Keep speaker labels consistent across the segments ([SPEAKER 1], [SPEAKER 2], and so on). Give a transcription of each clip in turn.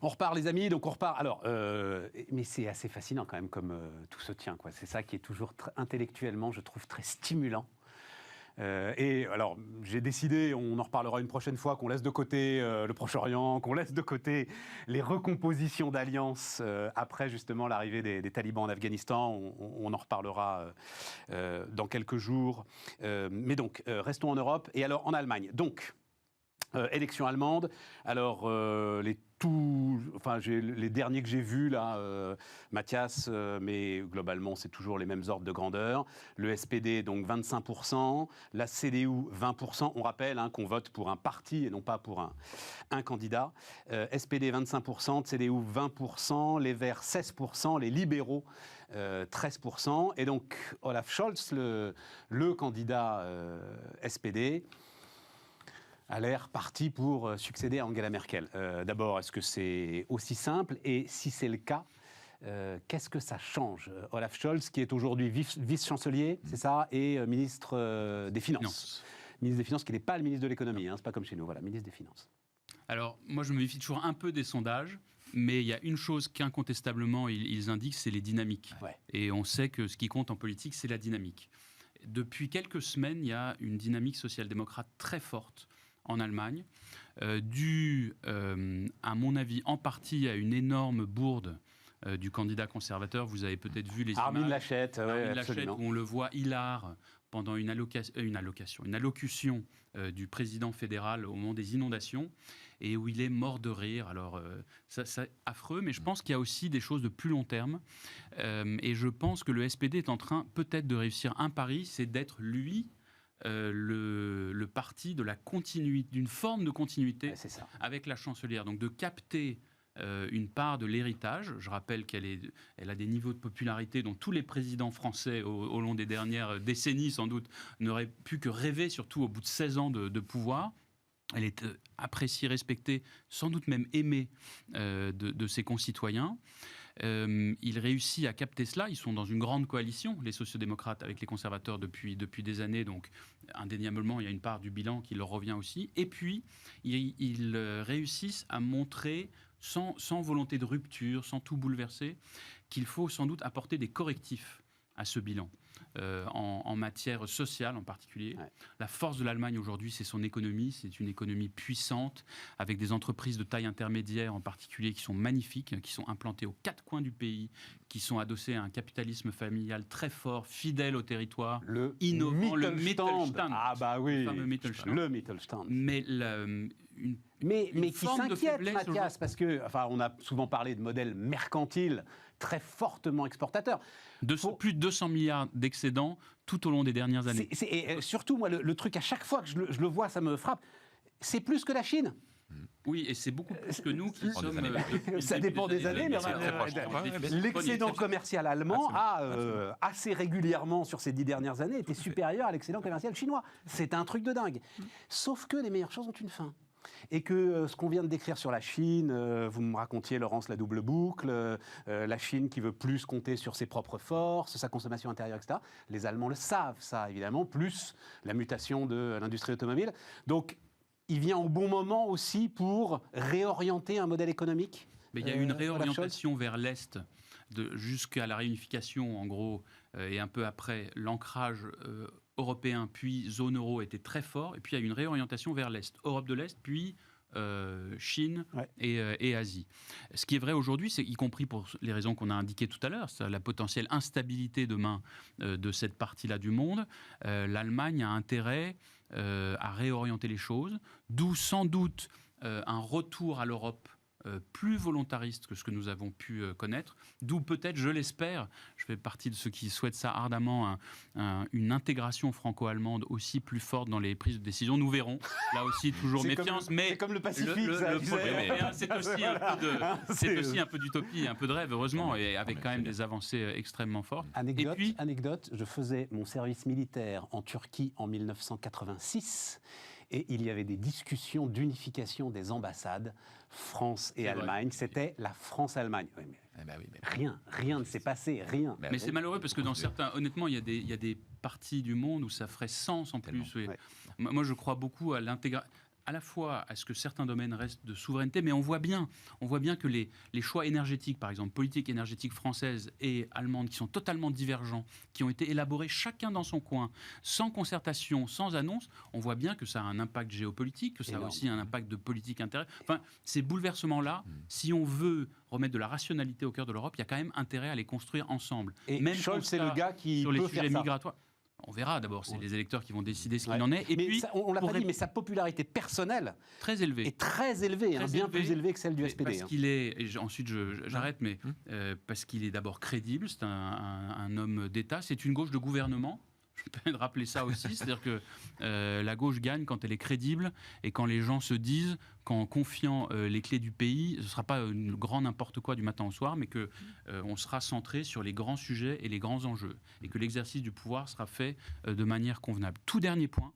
[SPEAKER 1] On repart les amis, donc on repart. Alors, mais c'est assez fascinant quand même comme tout se tient, quoi. C'est ça qui est toujours intellectuellement, je trouve, très stimulant. Et alors, j'ai décidé, on en reparlera une prochaine fois, qu'on laisse de côté le Proche-Orient, qu'on laisse de côté les recompositions d'alliances après justement l'arrivée des talibans en Afghanistan. On en reparlera dans quelques jours. Mais donc, restons en Europe. Et alors, en Allemagne. Donc, élection allemande. Alors, les derniers que j'ai vus, là, Mathias, mais globalement, c'est toujours les mêmes ordres de grandeur. Le SPD, donc 25%, la CDU, 20%. On rappelle qu'on vote pour un parti et non pas pour un candidat. SPD, 25%, CDU, 20%, les Verts, 16%, les libéraux, 13%. Et donc, Olaf Scholz, le candidat SPD, a l'air parti pour succéder à Angela Merkel. D'abord, est-ce que c'est aussi simple? Et si c'est le cas, qu'est-ce que ça change? Olaf Scholz, qui est aujourd'hui vice-chancelier, c'est ça, et ministre des Finances. Ministre des Finances, qui n'est pas le ministre de l'économie, c'est pas comme chez nous, voilà, ministre des Finances.
[SPEAKER 2] Alors, moi, je me méfie toujours un peu des sondages, mais il y a une chose qu'incontestablement ils indiquent, c'est les dynamiques.
[SPEAKER 1] Ouais.
[SPEAKER 2] Et on sait que ce qui compte en politique, c'est la dynamique. Depuis quelques semaines, il y a une dynamique social-démocrate très forte en Allemagne, dû, à mon avis, en partie à une énorme bourde du candidat conservateur. Vous avez peut-être vu les images.
[SPEAKER 1] Armin Laschet,
[SPEAKER 2] où on le voit hilar pendant une allocution du président fédéral au moment des inondations, et où il est mort de rire. Alors, ça c'est affreux, mais je pense qu'il y a aussi des choses de plus long terme. Et je pense que le SPD est en train peut-être de réussir un pari, c'est d'être, lui, le parti de la continuité, d'une forme de continuité avec la chancelière. Donc de capter une part de l'héritage. Je rappelle qu'elle a des niveaux de popularité dont tous les présidents français au long des dernières décennies sans doute n'auraient pu que rêver, surtout au bout de 16 ans de pouvoir. Elle est appréciée, respectée, sans doute même aimée de ses concitoyens. Il réussit à capter cela. Ils sont dans une grande coalition, les sociodémocrates, avec les conservateurs depuis des années. Donc, indéniablement, il y a une part du bilan qui leur revient aussi. Et puis, ils réussissent à montrer, sans volonté de rupture, sans tout bouleverser, qu'il faut sans doute apporter des correctifs à ce bilan, en matière sociale en particulier. Ouais. La force de l'Allemagne aujourd'hui, c'est son économie. C'est une économie puissante, avec des entreprises de taille intermédiaire en particulier qui sont magnifiques, qui sont implantées aux quatre coins du pays, qui sont adossées à un capitalisme familial très fort, fidèle au territoire, innovant, le Mittelstand.
[SPEAKER 1] Ah bah oui,
[SPEAKER 2] le fameux Mittelstand.
[SPEAKER 1] Le Mittelstand.
[SPEAKER 2] Mais
[SPEAKER 1] qui s'inquiète, Mathias, parce que, on a souvent parlé de modèle mercantile très fortement exportateur.
[SPEAKER 2] Plus de 200 milliards d'excédents tout au long des dernières années.
[SPEAKER 1] Et surtout, moi, le truc, à chaque fois que je le vois, ça me frappe, c'est plus que la Chine.
[SPEAKER 2] Oui, et c'est beaucoup plus que nous qui sommes...
[SPEAKER 1] Ça dépend des années, mais l'excédent commercial allemand a assez régulièrement, sur ces 10 dernières années, été supérieur à l'excédent commercial chinois. C'est un truc de dingue. Sauf que les meilleures choses ont une fin. Et que ce qu'on vient de décrire sur la Chine, vous me racontiez, Laurence, la double boucle, la Chine qui veut plus compter sur ses propres forces, sa consommation intérieure, etc. Les Allemands le savent, ça, évidemment, plus la mutation de l'industrie automobile. Donc, il vient au bon moment aussi pour réorienter un modèle économique.
[SPEAKER 2] Mais il y a une réorientation vers l'Est, jusqu'à la réunification, en gros, et un peu après, l'ancrage européen, puis zone euro était très fort, et puis il y a une réorientation vers l'Est, Europe de l'Est, puis Chine et Asie. Ce qui est vrai aujourd'hui, c'est y compris pour les raisons qu'on a indiquées tout à l'heure, c'est la potentielle instabilité demain de cette partie-là du monde. L'Allemagne a intérêt à réorienter les choses, d'où sans doute un retour à l'Europe plus volontariste que ce que nous avons pu connaître, d'où peut-être, je l'espère, je fais partie de ceux qui souhaitent ça ardemment, une intégration franco-allemande aussi plus forte dans les prises de décision. Nous verrons, là aussi toujours méfiance, mais
[SPEAKER 1] c'est comme le Pacifique,
[SPEAKER 2] c'est aussi un peu d'utopie, un peu de rêve, heureusement, et avec quand même des avancées extrêmement fortes.
[SPEAKER 1] Anecdote, je faisais mon service militaire en Turquie en 1986, et il y avait des discussions d'unification des ambassades France et Allemagne. C'était la France-Allemagne. Oui, mais rien ne s'est passé, rien.
[SPEAKER 2] Mais c'est malheureux parce que dans certains, honnêtement, il y a des parties du monde où ça ferait sens en plus.
[SPEAKER 1] Ouais.
[SPEAKER 2] Moi, je crois beaucoup à à la fois à ce que certains domaines restent de souveraineté, mais on voit bien que les choix énergétiques, par exemple, politique énergétique française et allemande, qui sont totalement divergents, qui ont été élaborés chacun dans son coin, sans concertation, sans annonce, on voit bien que ça a un impact géopolitique, que ça a aussi un impact de politique intérieure. Enfin, ces bouleversements-là, si on veut remettre de la rationalité au cœur de l'Europe, il y a quand même intérêt à les construire ensemble.
[SPEAKER 3] Et
[SPEAKER 2] même
[SPEAKER 3] Scholz, c'est le gars qui
[SPEAKER 2] sur les
[SPEAKER 3] peut
[SPEAKER 2] sujets
[SPEAKER 3] faire ça.
[SPEAKER 2] migratoires. On verra d'abord, c'est les électeurs qui vont décider ce qu'il en est.
[SPEAKER 3] Et puis, on l'a pas dit, mais sa popularité personnelle
[SPEAKER 2] très élevée.
[SPEAKER 3] est très élevée, bien plus élevée que celle du SPD.
[SPEAKER 2] Parce qu'il est, ensuite j'arrête, mais parce qu'il est d'abord crédible, c'est un homme d'État, c'est une gauche de gouvernement. Je me permets de rappeler ça aussi, c'est-à-dire que la gauche gagne quand elle est crédible et quand les gens se disent qu'en confiant les clés du pays, ce ne sera pas une grand n'importe quoi du matin au soir, mais qu'on sera centré sur les grands sujets et les grands enjeux, et que l'exercice du pouvoir sera fait de manière convenable. Tout dernier point,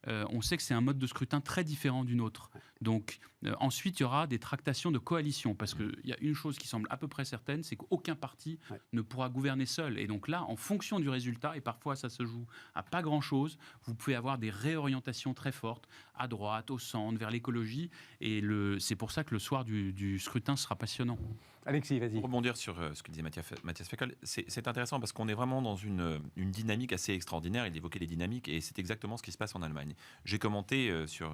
[SPEAKER 2] on sait que c'est un mode de scrutin très différent du nôtre. Donc ensuite, il y aura des tractations de coalition, parce qu'il y a une chose qui semble à peu près certaine, c'est qu'aucun parti ne pourra gouverner seul. Et donc là, en fonction du résultat, et parfois ça se joue à pas grand-chose, vous pouvez avoir des réorientations très fortes, à droite, au centre, vers l'écologie, et c'est pour ça que le soir du scrutin sera passionnant.
[SPEAKER 3] Alexis, vas-y.
[SPEAKER 4] Pour rebondir sur ce que disait Mathias Feckl, c'est intéressant parce qu'on est vraiment dans une dynamique assez extraordinaire. Il évoquait les dynamiques et c'est exactement ce qui se passe en Allemagne. J'ai commenté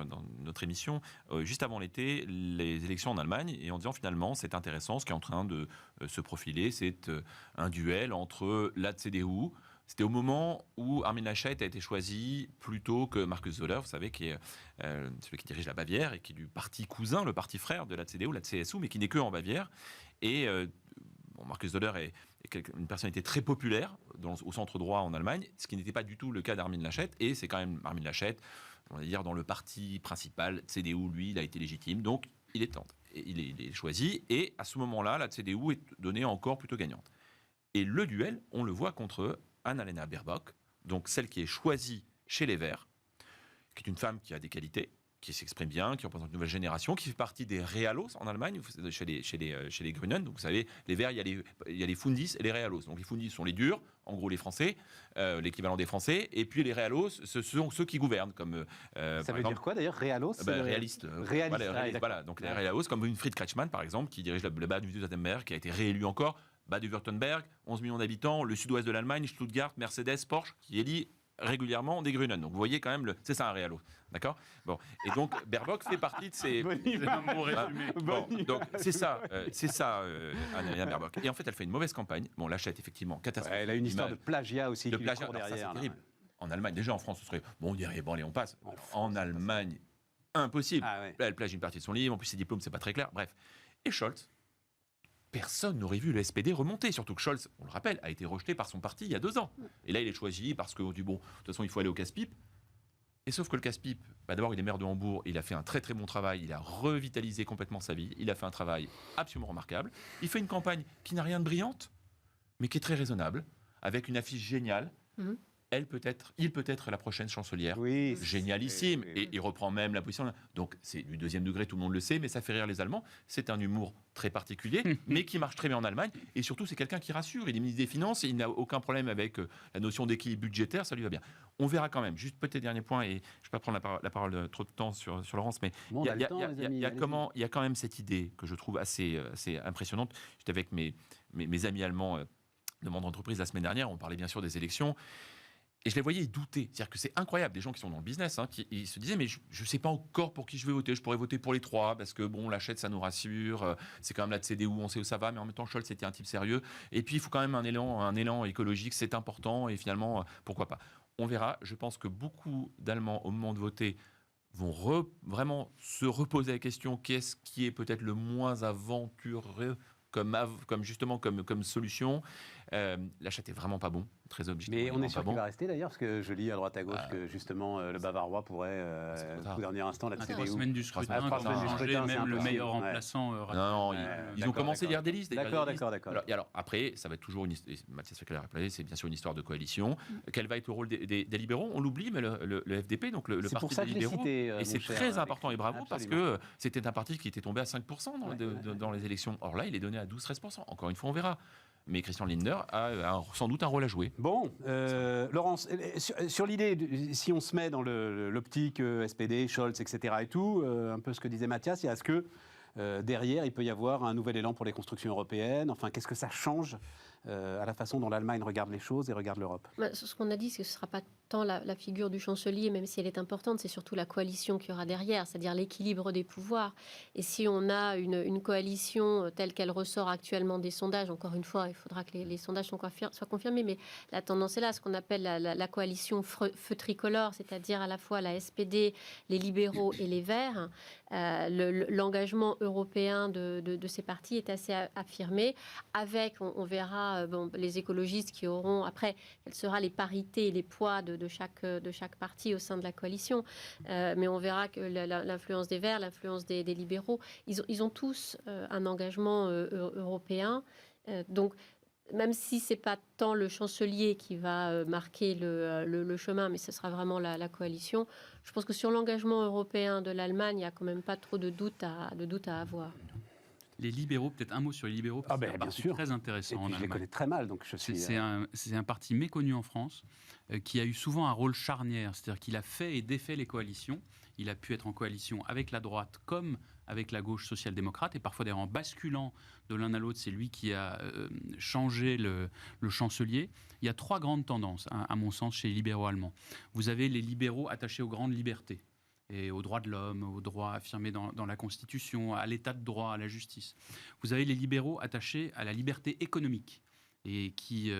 [SPEAKER 4] dans notre émission, juste avant l'été, les élections en Allemagne et en disant finalement c'est intéressant, ce qui est en train de se profiler, c'est un duel entre la CDU. C'était au moment où Armin Laschet a été choisi plutôt que Markus Söder, vous savez, qui est celui qui dirige la Bavière et qui est du parti cousin, le parti frère de la CDU, la CSU, mais qui n'est que en Bavière. Et Markus Söder est une personnalité très populaire au centre droit en Allemagne, ce qui n'était pas du tout le cas d'Armin Laschet. Et c'est quand même Armin Laschet, on va dire, dans le parti principal, CDU, lui, il a été légitime. Donc, il est choisi. Et à ce moment-là, la CDU est donnée encore plutôt gagnante. Et le duel, on le voit contre Annalena Baerbock, donc celle qui est choisie chez les Verts, qui est une femme qui a des qualités, qui s'exprime bien, qui représente une nouvelle génération, qui fait partie des Realos en Allemagne, chez les Grünen. Donc vous savez, les Verts, il y a les Fundis et les Realos. Donc les Fundis sont les durs, en gros les Français, l'équivalent des Français, et puis les Realos, ce sont ceux qui gouvernent. Comme,
[SPEAKER 3] ça veut dire quoi d'ailleurs, Realos?
[SPEAKER 4] Réaliste. Voilà, donc les Realos, comme Winfried Kretschmann par exemple, qui dirige le Baden-Württemberg, qui a été réélu encore, Baden-Württemberg, 11 millions d'habitants, le sud-ouest de l'Allemagne, Stuttgart, Mercedes, Porsche, qui élit régulièrement des Grünen. Donc vous voyez quand même, c'est ça un Realos, d'accord. Et donc Baerbock fait partie de ces... donc c'est ça, Annalena Baerbock. Et en fait, elle fait une mauvaise campagne. Bon, Laschet, effectivement, catastrophique.
[SPEAKER 3] Elle a une histoire de plagiat aussi.
[SPEAKER 4] De plagiat, derrière. C'est terrible. On Allemagne, déjà en France, ce serait, bon, on dirait, bon allez, on passe. En Allemagne, impossible. Là, elle plagie une partie de son livre, en plus ses diplômes, c'est pas très clair. Bref. Et Scholz, personne n'aurait vu le SPD remonter, surtout que Scholz, on le rappelle, a été rejeté par son parti il y a 2 ans. Et là, il est choisi parce qu'on dit, bon, de toute façon, il faut aller au casse-pipe. Et sauf que le casse-pipe, d'abord, il est maire de Hambourg, il a fait un très très bon travail, il a revitalisé complètement sa vie, il a fait un travail absolument remarquable. Il fait une campagne qui n'a rien de brillante, mais qui est très raisonnable, avec une affiche géniale. Il peut être la prochaine chancelière.
[SPEAKER 3] Oui,
[SPEAKER 4] génialissime. Et il reprend même la position. Donc, c'est du 2e degré, tout le monde le sait, mais ça fait rire les Allemands. C'est un humour très particulier, mais qui marche très bien en Allemagne. Et surtout, c'est quelqu'un qui rassure. Il est ministre des Finances et il n'a aucun problème avec la notion d'équilibre budgétaire. Ça lui va bien. On verra quand même. Juste peut-être dernier point, et je ne vais pas prendre la parole trop de temps sur Laurence, mais il y a quand même cette idée que je trouve assez impressionnante. J'étais avec mes amis allemands de mon entreprise la semaine dernière. On parlait bien sûr des élections. Et je les voyais douter. C'est-à-dire que c'est incroyable, des gens qui sont dans le business, qui se disaient, mais je ne sais pas encore pour qui je vais voter. Je pourrais voter pour les 3, parce que, bon, Laschet, ça nous rassure. C'est quand même la CDU, on sait où ça va. Mais en même temps, Scholz, c'était un type sérieux. Et puis, il faut quand même un élan écologique. C'est important. Et finalement, pourquoi pas. On verra. Je pense que beaucoup d'Allemands, au moment de voter, vont vraiment se reposer la question, qu'est-ce qui est peut-être le moins aventureux comme solution. Laschet est vraiment pas bon, très objectivement.
[SPEAKER 3] Mais on est sûr qu'il va rester d'ailleurs, parce que je lis à droite à gauche que justement le Bavarois pourrait, au dernier instant, la CDU.
[SPEAKER 2] 3 semaines du scrutin, même le meilleur remplaçant.
[SPEAKER 4] Non, ils ont commencé hier des listes.
[SPEAKER 3] D'accord.
[SPEAKER 4] Alors après, ça va être toujours Mathias Feckl l'a rappelé, c'est bien sûr une histoire de coalition. Quel va être le rôle des libéraux? On l'oublie, mais le FDP, donc le parti des libéraux, et c'est très important et bravo, parce que c'était un parti qui était tombé à 5% dans les élections. Or là, il est donné à 12-13%. Encore une fois, on verra. Mais Christian Lindner a sans doute un rôle à jouer.
[SPEAKER 1] Bon, Laurence, sur l'idée, si on se met dans l'optique SPD, Scholz, etc. et tout, un peu ce que disait Mathias, est-ce que derrière, il peut y avoir un nouvel élan pour les constructions européennes? Enfin, qu'est-ce que ça change à la façon dont l'Allemagne regarde les choses et regarde l'Europe?
[SPEAKER 5] Ce qu'on a dit, c'est que ce ne sera pas tant la figure du chancelier, même si elle est importante, c'est surtout la coalition qu'il y aura derrière, c'est-à-dire l'équilibre des pouvoirs. Et si on a une coalition telle qu'elle ressort actuellement des sondages, encore une fois, il faudra que les sondages soient confirmés, mais la tendance est là, ce qu'on appelle la coalition feu tricolore, c'est-à-dire à la fois la SPD, les libéraux et les Verts. L'engagement européen de ces partis est assez affirmé, avec, on verra, les écologistes qui auront, après, quelles seront les parités et les poids de chaque parti au sein de la coalition. Mais on verra que l'influence des Verts, l'influence des libéraux, ils ont tous un engagement européen. Donc, même si ce n'est pas tant le chancelier qui va marquer le chemin, mais ce sera vraiment la coalition, je pense que sur l'engagement européen de l'Allemagne, il n'y a quand même pas trop de doute à avoir.
[SPEAKER 2] Les libéraux, peut-être un mot sur les libéraux, parce que c'est un parti très intéressant en Allemagne.
[SPEAKER 1] Je les connais très mal, donc je suis...
[SPEAKER 2] C'est un parti méconnu en France, qui a eu souvent un rôle charnière, c'est-à-dire qu'il a fait et défait les coalitions. Il a pu être en coalition avec la droite comme avec la gauche social-démocrate, et parfois d'ailleurs en basculant de l'un à l'autre, c'est lui qui a changé le chancelier. Il y a 3 grandes tendances, à mon sens, chez les libéraux allemands. Vous avez les libéraux attachés aux grandes libertés, et aux droits de l'homme, aux droits affirmés dans la Constitution, à l'état de droit, à la justice. Vous avez les libéraux attachés à la liberté économique, et qui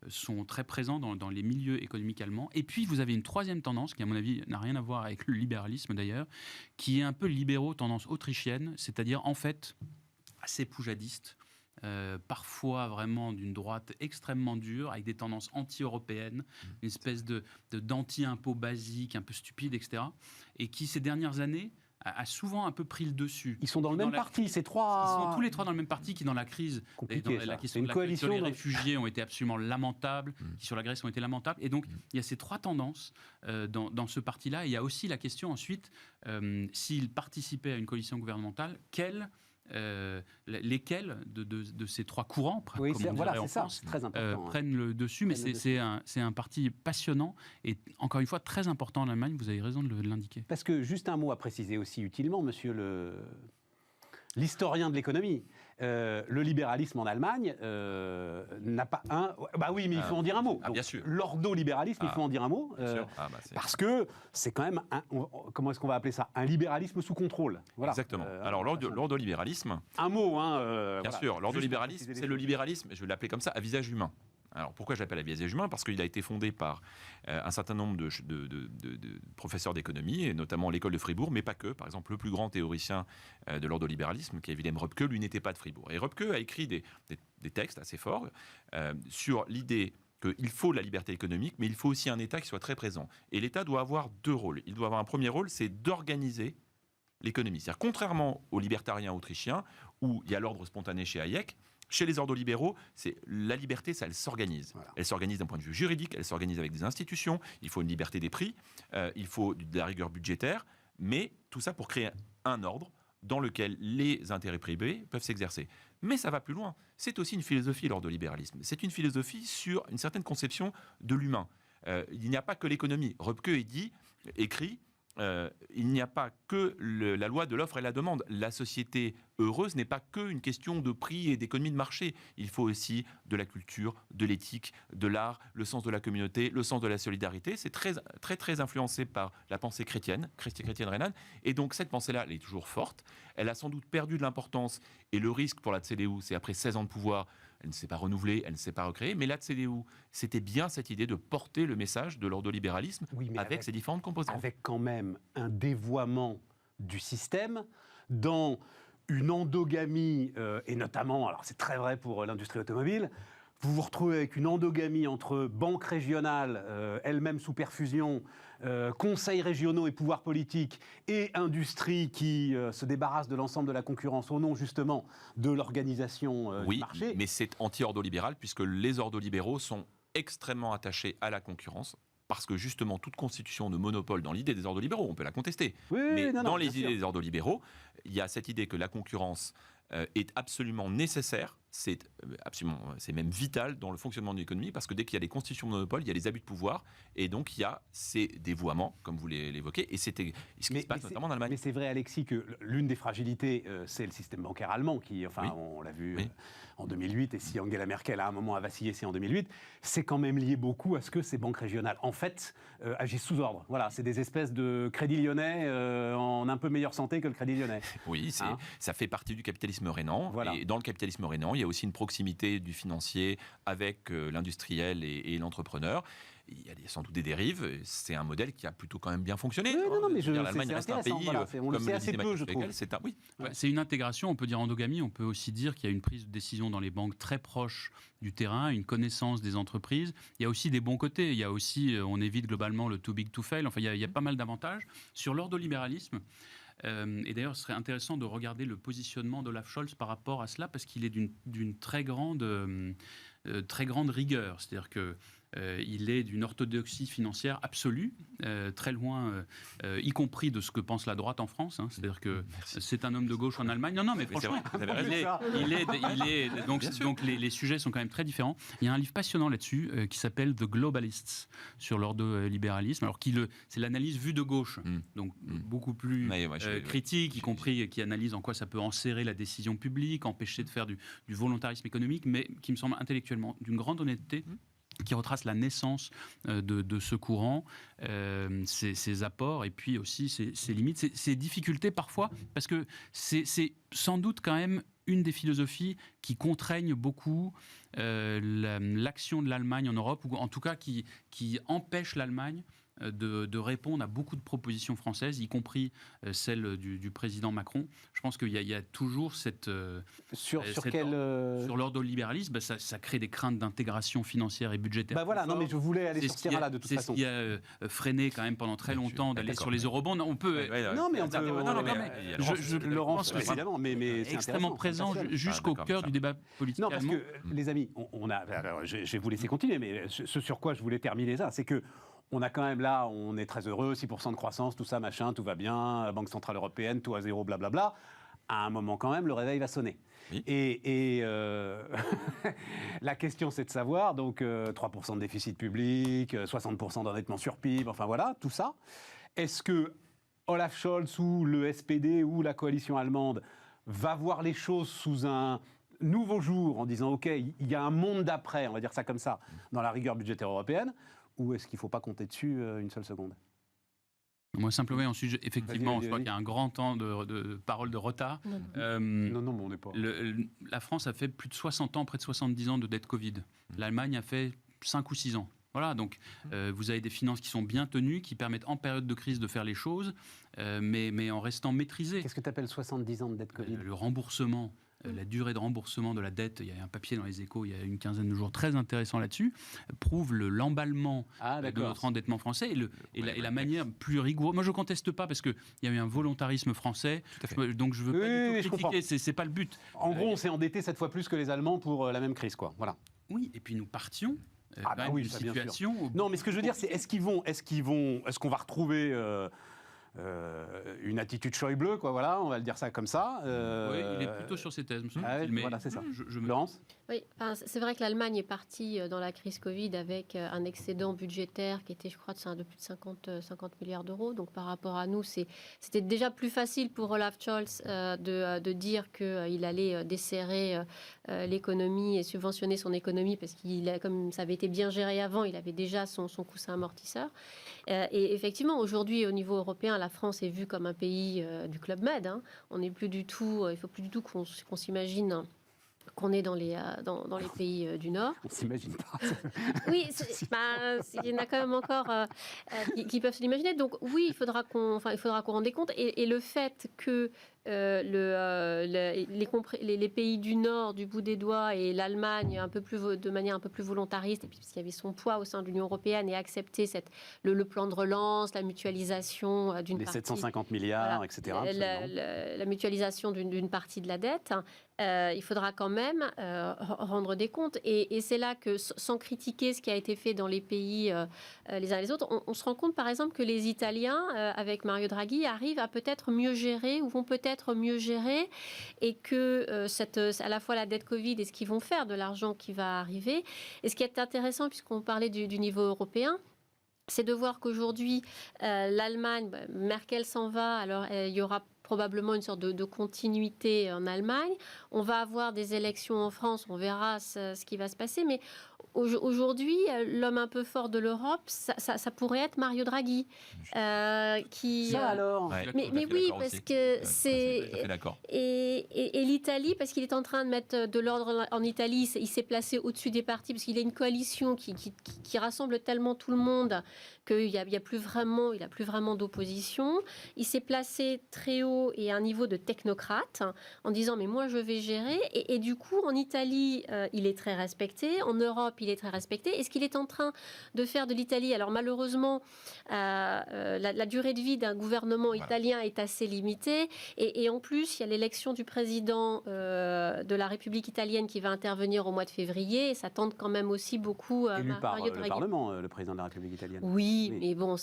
[SPEAKER 2] sont très présents dans les milieux économiques allemands. Et puis, vous avez une 3e tendance, qui, à mon avis, n'a rien à voir avec le libéralisme d'ailleurs, qui est un peu libéraux, tendance autrichienne, c'est-à-dire, en fait, assez poujadiste, parfois vraiment d'une droite extrêmement dure, avec des tendances anti-européennes, une espèce d'anti-impôt basique, un peu stupide, etc., et qui, ces dernières années, a souvent un peu pris le dessus.
[SPEAKER 1] Ils sont dans le même parti, ces 3...
[SPEAKER 2] Ils sont tous les 3 dans le même parti, qui dans la crise, dans la question de la coalition, les réfugiés ont été absolument lamentables, qui sur la Grèce ont été lamentables. Et donc, il y a ces 3 tendances dans ce parti-là. Et il y a aussi la question ensuite, s'ils participaient à une coalition gouvernementale, lesquels de ces 3 courants, comme on dirait en France,
[SPEAKER 1] très important,
[SPEAKER 2] prennent le dessus. Mais c'est un parti passionnant et encore une fois très important en Allemagne, vous avez raison de l'indiquer.
[SPEAKER 1] Parce que, juste un mot à préciser aussi utilement, monsieur l'historien de l'économie, le libéralisme en Allemagne n'a pas un... Bah oui, mais il faut en dire un mot.
[SPEAKER 4] Bien sûr.
[SPEAKER 1] L'ordolibéralisme, il faut en dire un mot. Parce que c'est quand même, comment est-ce qu'on va appeler ça? Un libéralisme sous contrôle. Voilà.
[SPEAKER 4] Exactement. Alors, l'ordolibéralisme...
[SPEAKER 1] Un mot,
[SPEAKER 4] bien sûr, l'ordolibéralisme, c'est le libéralisme, je vais l'appeler comme ça, à visage humain. Alors, pourquoi je l'appelle à visage humain? Parce qu'il a été fondé par un certain nombre de professeurs d'économie, et notamment l'école de Fribourg, mais pas que. Par exemple, le plus grand théoricien de l'ordolibéralisme, qui est Wilhelm Röpke, lui n'était pas de Fribourg. Et Röpke a écrit des textes assez forts sur l'idée qu'il faut la liberté économique, mais il faut aussi un État qui soit très présent. Et l'État doit avoir 2 rôles. Il doit avoir un premier rôle, c'est d'organiser l'économie. C'est-à-dire, contrairement aux libertariens autrichiens, où il y a l'ordre spontané chez Hayek, chez les ordolibéraux, la liberté, ça, elle s'organise. Voilà. Elle s'organise d'un point de vue juridique, elle s'organise avec des institutions, il faut une liberté des prix, il faut de la rigueur budgétaire, mais tout ça pour créer un ordre dans lequel les intérêts privés peuvent s'exercer. Mais ça va plus loin. C'est aussi une philosophie, l'ordolibéralisme. C'est une philosophie sur une certaine conception de l'humain. Il n'y a pas que l'économie. Röpke écrit il n'y a pas que la loi de l'offre et la demande. La société heureuse n'est pas qu'une question de prix et d'économie de marché. Il faut aussi de la culture, de l'éthique, de l'art, le sens de la communauté, le sens de la solidarité. C'est très, très, très influencé par la pensée chrétienne rhénane. Et donc cette pensée-là, elle est toujours forte. Elle a sans doute perdu de l'importance. Et le risque pour la CDU, c'est après 16 ans de pouvoir, elle ne s'est pas renouvelée, elle ne s'est pas recréée. Mais la CDU, c'était bien cette idée de porter le message de l'ordolibéralisme avec ses différentes composantes.
[SPEAKER 1] Avec quand même un dévoiement du système dans une endogamie, et notamment, alors c'est très vrai pour l'industrie automobile, vous vous retrouvez avec une endogamie entre banques régionales, elles-mêmes sous perfusion, conseils régionaux et pouvoirs politiques, et industrie qui se débarrasse de l'ensemble de la concurrence au nom justement de l'organisation du marché.
[SPEAKER 4] Oui, mais c'est anti-ordolibéral puisque les ordolibéraux sont extrêmement attachés à la concurrence. Parce que justement, toute constitution de monopole dans l'idée des ordolibéraux, on peut la contester, mais dans les idées des ordolibéraux, il y a cette idée que la concurrence est absolument nécessaire c'est absolument, c'est même vital dans le fonctionnement de l'économie, parce que dès qu'il y a des constitutions de monopole, il y a des abus de pouvoir, et donc il y a ces dévoiements, comme vous l'évoquez, et c'était ce qui se passe notamment en Allemagne.
[SPEAKER 1] Mais c'est vrai, Alexis, que l'une des fragilités, c'est le système bancaire allemand, qui, enfin, on l'a vu en 2008, et si Angela Merkel à un moment a vacillé, c'est en 2008, c'est quand même lié beaucoup à ce que ces banques régionales, en fait, agissent sous ordre. Voilà, c'est des espèces de Crédit Lyonnais en un peu meilleure santé que le Crédit Lyonnais.
[SPEAKER 4] Oui, ça fait partie du capitalisme rhénan.
[SPEAKER 1] Voilà.
[SPEAKER 4] Et dans le capitalisme rhénan, il y a aussi une proximité du financier avec l'industriel et l'entrepreneur. Il y a sans doute des dérives. C'est un modèle qui a plutôt quand même bien fonctionné.
[SPEAKER 1] Oui, non, mais
[SPEAKER 4] l'Allemagne reste un pays,
[SPEAKER 1] on le sait assez peu, je trouve.
[SPEAKER 2] C'est une intégration, on peut dire endogamie, on peut aussi dire qu'il y a une prise de décision dans les banques très proche du terrain, une connaissance des entreprises. Il y a aussi des bons côtés. Il y a aussi, on évite globalement le too big to fail. Enfin, il y a pas mal d'avantages. Sur l'ordolibéralisme, et d'ailleurs, ce serait intéressant de regarder le positionnement d'Olaf Scholz par rapport à cela, parce qu'il est d'une très grande rigueur. C'est-à-dire que il est d'une orthodoxie financière absolue, très loin, y compris de ce que pense la droite en France. C'est-à-dire que c'est un homme de gauche en Allemagne. Non, mais franchement, donc les sujets sont quand même très différents. Il y a un livre passionnant là-dessus qui s'appelle The Globalists, sur l'ordolibéralisme. Alors c'est l'analyse vue de gauche, donc beaucoup plus critique, y compris qui analyse en quoi ça peut enserrer la décision publique, empêcher de faire du volontarisme économique, mais qui me semble intellectuellement d'une grande honnêteté, qui retrace la naissance de ce courant, ses apports et puis aussi ses limites, ses difficultés parfois, parce que c'est sans doute quand même une des philosophies qui contraignent beaucoup l'action de l'Allemagne en Europe, ou en tout cas qui empêche l'Allemagne de répondre à beaucoup de propositions françaises, y compris celle du président Macron. Je pense qu'il y a toujours cette... sur l'ordolibéralisme, ça crée des craintes d'intégration financière et budgétaire.
[SPEAKER 1] Voilà, non, mais je voulais aller sur ce terrain-là, de toute façon.
[SPEAKER 2] C'est ce qui a freiné quand même pendant très longtemps d'aller sur les eurobonds. On peut...
[SPEAKER 1] Non, mais on peut...
[SPEAKER 2] Je pense que c'est extrêmement présent jusqu'au cœur du débat politique allemand.
[SPEAKER 1] Non, parce que, les amis, je vais vous laisser continuer, mais ce sur quoi je voulais terminer ça, c'est que on a quand même là, on est très heureux, 6% de croissance, tout ça, machin, tout va bien, Banque Centrale Européenne, tout à zéro, blablabla. À un moment quand même, le réveil va sonner. Oui. Et la question, c'est de savoir, donc 3% de déficit public, 60% d'endettement sur PIB, enfin voilà, tout ça. Est-ce que Olaf Scholz ou le SPD ou la coalition allemande va voir les choses sous un nouveau jour en disant, OK, il y a un monde d'après, on va dire ça comme ça, dans la rigueur budgétaire européenne, ou est-ce qu'il ne faut pas compter dessus une seule seconde ?
[SPEAKER 2] Moi, simplement, ensuite, effectivement, je crois qu'il y a un grand temps de parole de retard.
[SPEAKER 1] Non, mais on n'est pas...
[SPEAKER 2] La France a fait plus de 60 ans, près de 70 ans de dette Covid. L'Allemagne a fait 5 ou 6 ans. Voilà, donc vous avez des finances qui sont bien tenues, qui permettent en période de crise de faire les choses, mais en restant maîtrisées.
[SPEAKER 1] Qu'est-ce que tu appelles 70 ans de dette Covid ?
[SPEAKER 2] Le remboursement. La durée de remboursement de la dette, il y a un papier dans les Échos il y a une quinzaine de jours très intéressant là-dessus, prouve l'emballement de notre endettement français et la manière plus rigoureuse. Moi, je ne conteste pas parce qu'il y a eu un volontarisme français, donc je ne veux pas du tout critiquer, ce n'est pas le but.
[SPEAKER 1] En gros, on s'est endetté 7 fois plus que les Allemands pour la même crise, quoi. Voilà.
[SPEAKER 2] Oui, et puis nous partions d'une situation...
[SPEAKER 1] Non, mais ce que je veux dire, c'est est-ce qu'on va retrouver... une attitude Schäuble, quoi, voilà, on va le dire ça comme ça.
[SPEAKER 2] Oui, il est plutôt sur ces thèses,
[SPEAKER 1] mais voilà, c'est ça.
[SPEAKER 2] Laurence ?
[SPEAKER 5] Oui, c'est vrai que l'Allemagne est partie dans la crise Covid avec un excédent budgétaire qui était, je crois, de plus de 50 milliards d'euros. Donc, par rapport à nous, c'était déjà plus facile pour Olaf Scholz de dire qu'il allait desserrer l'économie et subventionner son économie parce comme ça avait été bien géré avant, il avait déjà son coussin amortisseur. Et effectivement, aujourd'hui, au niveau européen, la France est vue comme un pays du Club Med. On n'est plus du tout, il ne faut plus du tout qu'on s'imagine qu'on est dans les pays du Nord.
[SPEAKER 1] On ne s'imagine pas.
[SPEAKER 5] Oui, il y en a quand même encore qui peuvent se l'imaginer. Donc oui, il faudra qu'on rende compte. Et le fait que les pays du Nord, du bout des doigts, et l'Allemagne de manière un peu plus volontariste, et puis parce qu'il y avait son poids au sein de l'Union européenne, et accepter le plan de relance, la mutualisation d'une partie...
[SPEAKER 1] Les 750 milliards, etc.
[SPEAKER 5] La mutualisation d'une partie de la dette, il faudra quand même rendre des comptes. Et c'est là que, sans critiquer ce qui a été fait dans les pays les uns les autres, on se rend compte par exemple que les Italiens, avec Mario Draghi, arrivent à peut-être mieux gérer ou vont peut-être mieux gérer, et que à la fois la dette Covid et ce qu'ils vont faire de l'argent qui va arriver. Et ce qui est intéressant, puisqu'on parlait du niveau européen, c'est de voir qu'aujourd'hui, l'Allemagne, Merkel s'en va, alors il y aura probablement une sorte de continuité en Allemagne. On va avoir des élections en France, on verra ce qui va se passer, mais aujourd'hui, l'homme un peu fort de l'Europe, ça pourrait être Mario Draghi. Qui,
[SPEAKER 3] ça alors
[SPEAKER 4] Ouais,
[SPEAKER 5] mais oui, parce
[SPEAKER 4] aussi.
[SPEAKER 5] que
[SPEAKER 4] C'est... Tout à fait d'accord.
[SPEAKER 5] Et l'Italie, parce qu'il est en train de mettre de l'ordre en Italie, il s'est placé au-dessus des partis, parce qu'il a une coalition qui rassemble tellement tout le monde qu'il n'y a plus vraiment d'opposition. Il s'est placé très haut et à un niveau de technocrate, en disant mais moi je vais gérer. Et du coup, en Italie, il est très respecté. En Europe, il est très respecté. Et ce qu'il est en train de faire de l'Italie, alors malheureusement, la durée de vie d'un gouvernement italien est assez limitée. Et en plus, il y a l'élection du président de la République italienne qui va intervenir au mois de février. Et ça tente quand même aussi beaucoup
[SPEAKER 3] élu par
[SPEAKER 5] Mario Draghi.
[SPEAKER 3] le Parlement, le président de la République italienne.
[SPEAKER 5] Oui, mais bon,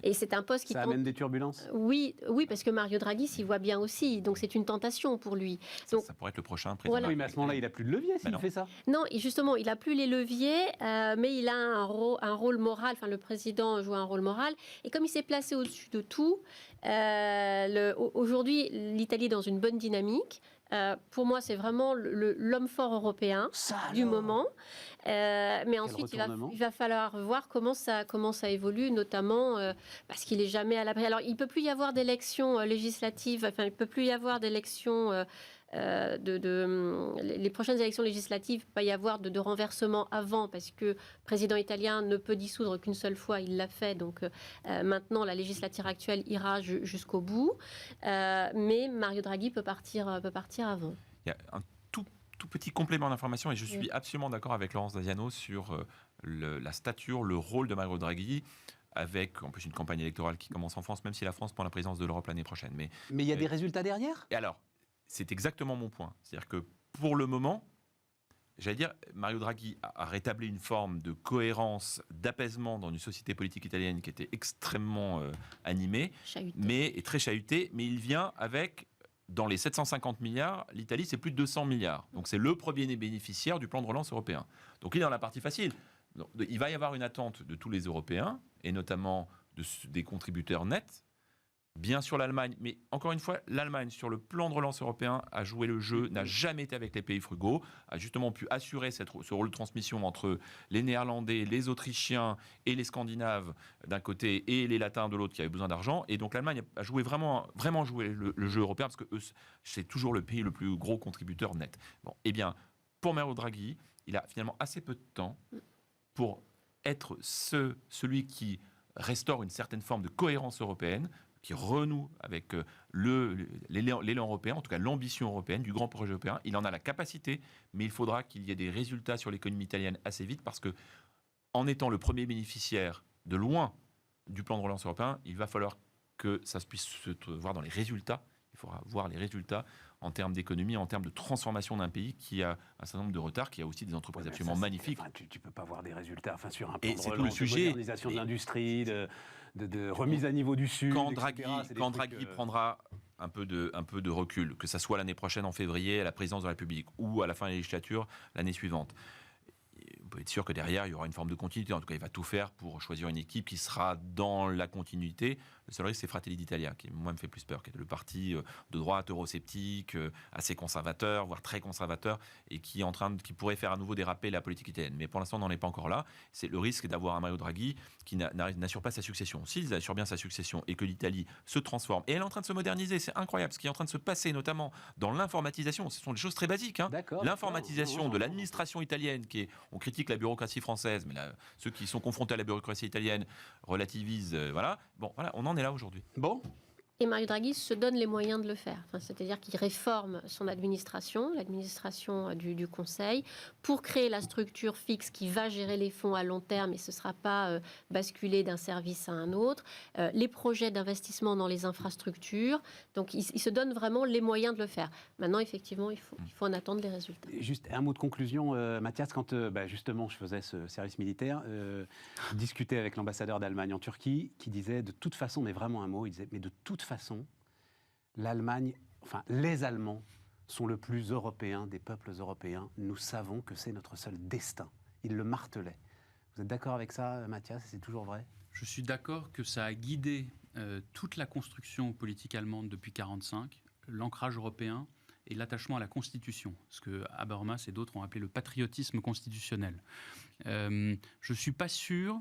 [SPEAKER 5] et c'est un poste qui
[SPEAKER 3] ça amène des turbulences.
[SPEAKER 5] Oui, parce que Mario Draghi s'y voit bien aussi, donc c'est une tentation pour lui. Donc,
[SPEAKER 4] Ça pourrait être le prochain président.
[SPEAKER 5] Voilà.
[SPEAKER 3] Oui, mais à ce moment-là, il n'a plus de levier s'il fait ça.
[SPEAKER 5] non, et justement, il n'a plus les leviers, mais il a un rôle moral, enfin le président joue un rôle moral, et comme il s'est placé au-dessus de tout, aujourd'hui, l'Italie est dans une bonne dynamique. Pour moi, c'est vraiment l'homme fort européen du moment. Mais ensuite, il va falloir voir comment ça évolue, notamment parce qu'il n'est jamais à l'abri. Alors, il ne peut plus y avoir d'élections législatives, enfin, il ne peut plus y avoir d'élections... les prochaines élections législatives, il ne peut pas y avoir de renversement avant, parce que le président italien ne peut dissoudre qu'une seule fois, il l'a fait, donc maintenant la législature actuelle ira jusqu'au bout, mais Mario Draghi peut partir avant.
[SPEAKER 4] Il y a un tout petit complément d'information, et je suis absolument d'accord avec Laurence Daziano sur la stature, le rôle de Mario Draghi, avec en plus une campagne électorale qui commence en France, même si la France prend la présidence de l'Europe l'année prochaine. Mais
[SPEAKER 3] il y a des résultats derrière.
[SPEAKER 4] Et alors, c'est exactement mon point. C'est-à-dire que pour le moment, j'allais dire, Mario Draghi a rétabli une forme de cohérence, d'apaisement dans une société politique italienne qui était extrêmement animée, et très chahutée, mais il vient avec, dans les 750 milliards, l'Italie c'est plus de 200 milliards. Donc c'est le premier bénéficiaire du plan de relance européen. Donc il est dans la partie facile. Donc, il va y avoir une attente de tous les Européens, et notamment des contributeurs nets. Bien sûr l'Allemagne, mais encore une fois, l'Allemagne, sur le plan de relance européen, a joué le jeu, n'a jamais été avec les pays frugaux, a justement pu assurer ce rôle de transmission entre les Néerlandais, les Autrichiens et les Scandinaves d'un côté et les Latins de l'autre qui avaient besoin d'argent. Et donc l'Allemagne a joué vraiment joué le jeu européen, parce que c'est toujours le pays le plus gros contributeur net. Bon, eh bien, pour Mario Draghi, il a finalement assez peu de temps pour être celui qui restaure une certaine forme de cohérence européenne, qui renoue avec l'élan européen, en tout cas l'ambition européenne, du grand projet européen. Il en a la capacité, mais il faudra qu'il y ait des résultats sur l'économie italienne assez vite, parce que, en étant le premier bénéficiaire de loin du plan de relance européen, il va falloir que ça puisse se voir dans les résultats. Il faudra voir les résultats en termes d'économie, en termes de transformation d'un pays qui a un certain nombre de retards, qui a aussi des entreprises absolument magnifiques.
[SPEAKER 3] Tu ne peux pas voir des résultats sur un plan
[SPEAKER 4] et
[SPEAKER 3] de
[SPEAKER 4] c'est
[SPEAKER 3] relance,
[SPEAKER 4] tout le sujet.
[SPEAKER 3] de modernisation de l'industrie, de remise à niveau du Sud.
[SPEAKER 4] Quand Draghi prendra un peu de recul, que ça soit l'année prochaine en février à la présidence de la République ou à la fin de la législature l'année suivante, on peut être sûr que derrière il y aura une forme de continuité. En tout cas, il va tout faire pour choisir une équipe qui sera dans la continuité. Le seul risque, c'est Fratelli d'Italia, qui moi me fait plus peur, qui est le parti de droite eurosceptique, assez conservateur, voire très conservateur, et qui pourrait faire à nouveau déraper la politique italienne. Mais pour l'instant, on n'en est pas encore là. C'est le risque d'avoir un Mario Draghi qui n'assure pas sa succession. S'il assure bien sa succession et que l'Italie se transforme, et elle est en train de se moderniser, c'est incroyable ce qui est en train de se passer, notamment dans l'informatisation. Ce sont des choses très basiques. L'informatisation de l'administration italienne, on critique la bureaucratie française, mais ceux qui sont confrontés à la bureaucratie italienne relativisent. On en est là aujourd'hui.
[SPEAKER 3] Bon,
[SPEAKER 5] Et Mario Draghi se donne les moyens de le faire. Enfin, c'est-à-dire qu'il réforme son administration, l'administration du Conseil, pour créer la structure fixe qui va gérer les fonds à long terme et ce ne sera pas basculé d'un service à un autre. Les projets d'investissement dans les infrastructures. Donc, il se donne vraiment les moyens de le faire. Maintenant, effectivement, il faut en attendre les résultats.
[SPEAKER 1] Juste un mot de conclusion, Mathias, quand justement je faisais ce service militaire, je discutais avec l'ambassadeur d'Allemagne en Turquie qui disait de toute façon, mais vraiment un mot, il disait, mais de toute façon, l'Allemagne, enfin les Allemands sont le plus européens des peuples européens. Nous savons que c'est notre seul destin. Il le martelait. Vous êtes d'accord avec ça, Mathias? C'est toujours vrai?
[SPEAKER 2] Je suis d'accord que ça a guidé toute la construction politique allemande depuis 1945, l'ancrage européen et l'attachement à la Constitution, ce que Habermas et d'autres ont appelé le patriotisme constitutionnel. Je ne suis pas sûr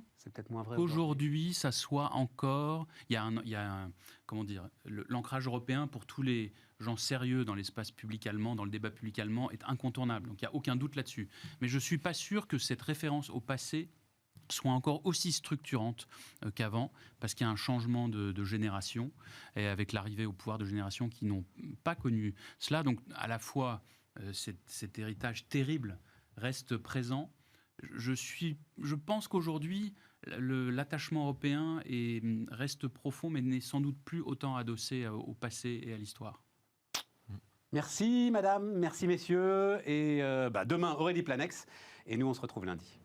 [SPEAKER 2] qu'aujourd'hui, ça soit encore... Il y a comment dire, l'ancrage européen pour tous les gens sérieux dans l'espace public allemand, dans le débat public allemand, est incontournable. Donc il n'y a aucun doute là-dessus. Mais je ne suis pas sûr que cette référence au passé soit encore aussi structurante qu'avant, parce qu'il y a un changement de génération, et avec l'arrivée au pouvoir de générations qui n'ont pas connu cela. Donc, à la fois, cet héritage terrible reste présent. Je pense qu'aujourd'hui, l'attachement européen reste profond, mais n'est sans doute plus autant adossé au passé et à l'histoire.
[SPEAKER 1] Merci, madame, merci, messieurs. Et demain, Aurélie Planex. Et nous, on se retrouve lundi.